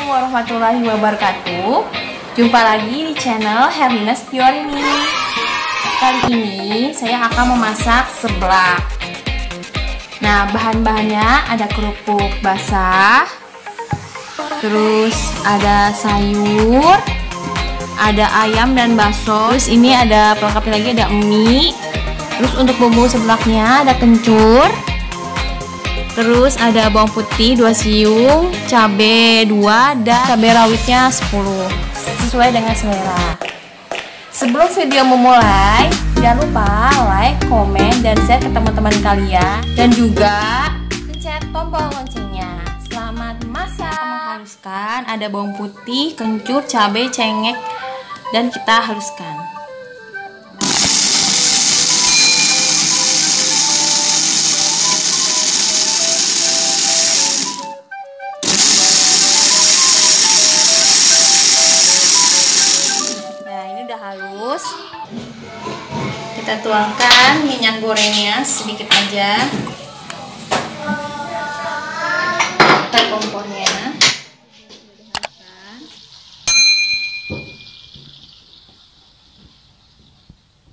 Warahmatullahi wabarakatuh. Jumpa lagi di channel Herlina Setiorini. Kali ini saya akan memasak seblak. Nah, bahan-bahannya ada kerupuk basah, terus ada sayur, ada ayam dan bakso. Terus ini ada pelengkapnya lagi, ada mie. Terus untuk bumbu seblaknya ada kencur. Terus ada bawang putih 2 siung, cabai 2, dan cabai rawitnya 10, sesuai dengan selera. Sebelum video memulai, jangan lupa like, komen, dan share ke teman-teman kalian. Dan juga pencet tombol loncengnya. Selamat masak. Menghaluskan, ada bawang putih, kencur, cabai, cengkeh, dan kita haluskan. Halus, kita tuangkan minyak gorengnya sedikit aja, kita kompornya,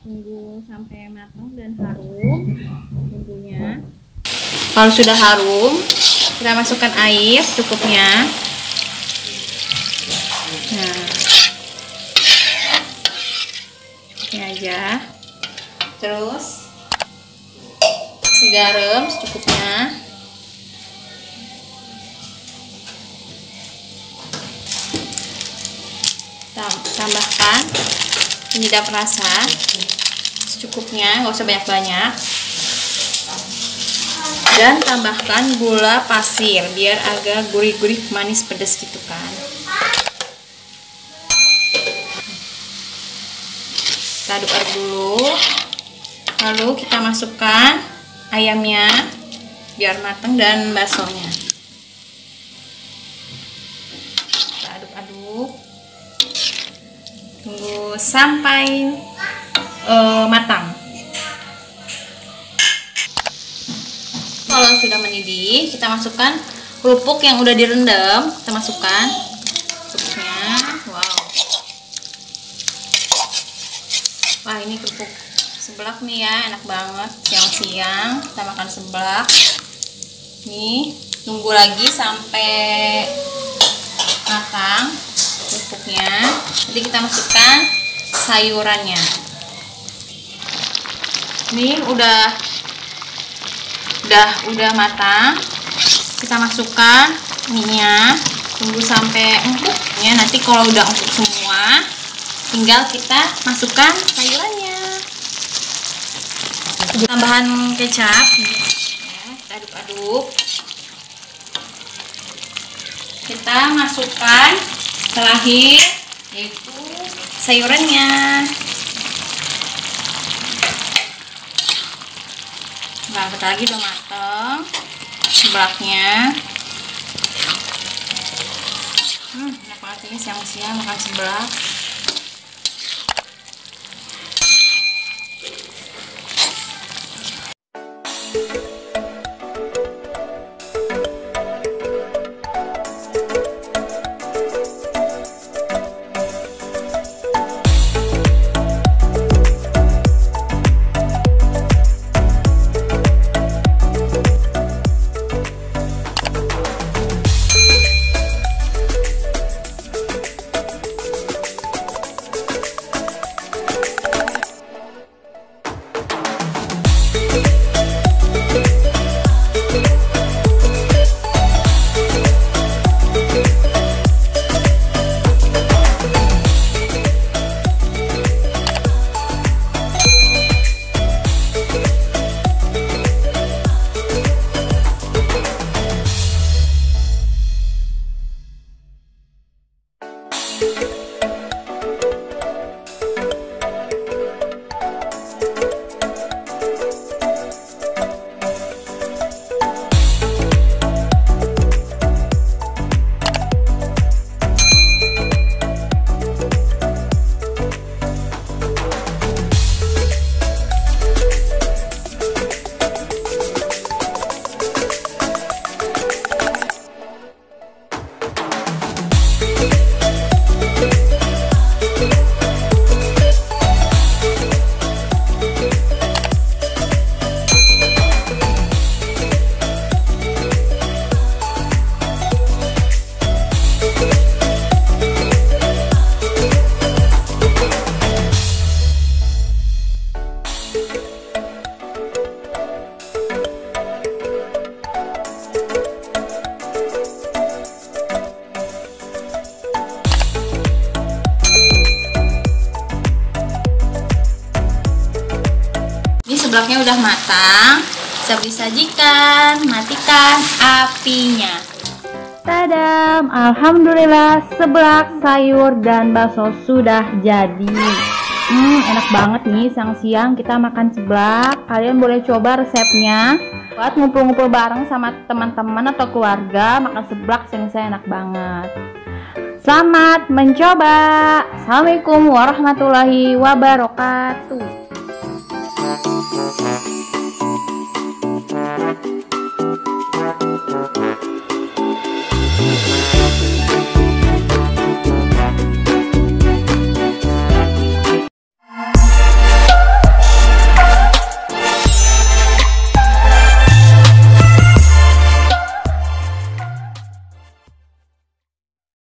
tunggu sampai matang dan harum bumbunya. Kalau sudah harum, kita masukkan air secukupnya. Nah, aja, terus garam secukupnya, tambahkan penyedap rasa secukupnya, nggak usah banyak-banyak, dan tambahkan gula pasir biar agak gurih-gurih, manis, pedas gitu kan. Kita aduk-aduk dulu, lalu kita masukkan ayamnya biar matang dan baksonya. Kita aduk-aduk, tunggu sampai matang. Kalau sudah mendidih, kita masukkan kerupuk yang udah direndam, kita masukkan kerupuknya. Wow. Wah, ini kerupuk seblak nih ya, enak banget siang-siang kita makan seblak. Nih, tunggu lagi sampai matang kerupuknya. Nanti kita masukkan sayurannya. Ini udah matang. Kita masukkan minyak. Tunggu sampai empuk ya. Nanti kalau udah empuk semua, tinggal kita masukkan sayurannya. Tambahan kecap, kita aduk-aduk. Kita masukkan terakhir yaitu sayurannya. Nah, bentar lagi udah mateng seblaknya. Enak banget ini siang-siang makan seblak. Ini seblaknya udah matang, siap disajikan. Matikan apinya. Tadam, alhamdulillah seblak, sayur, dan bakso sudah jadi. Enak banget nih siang-siang kita makan seblak. Kalian boleh coba resepnya buat ngumpul-ngumpul bareng sama teman-teman atau keluarga. Makan seblak siang-siang enak banget. Selamat mencoba. Assalamualaikum warahmatullahi wabarakatuh.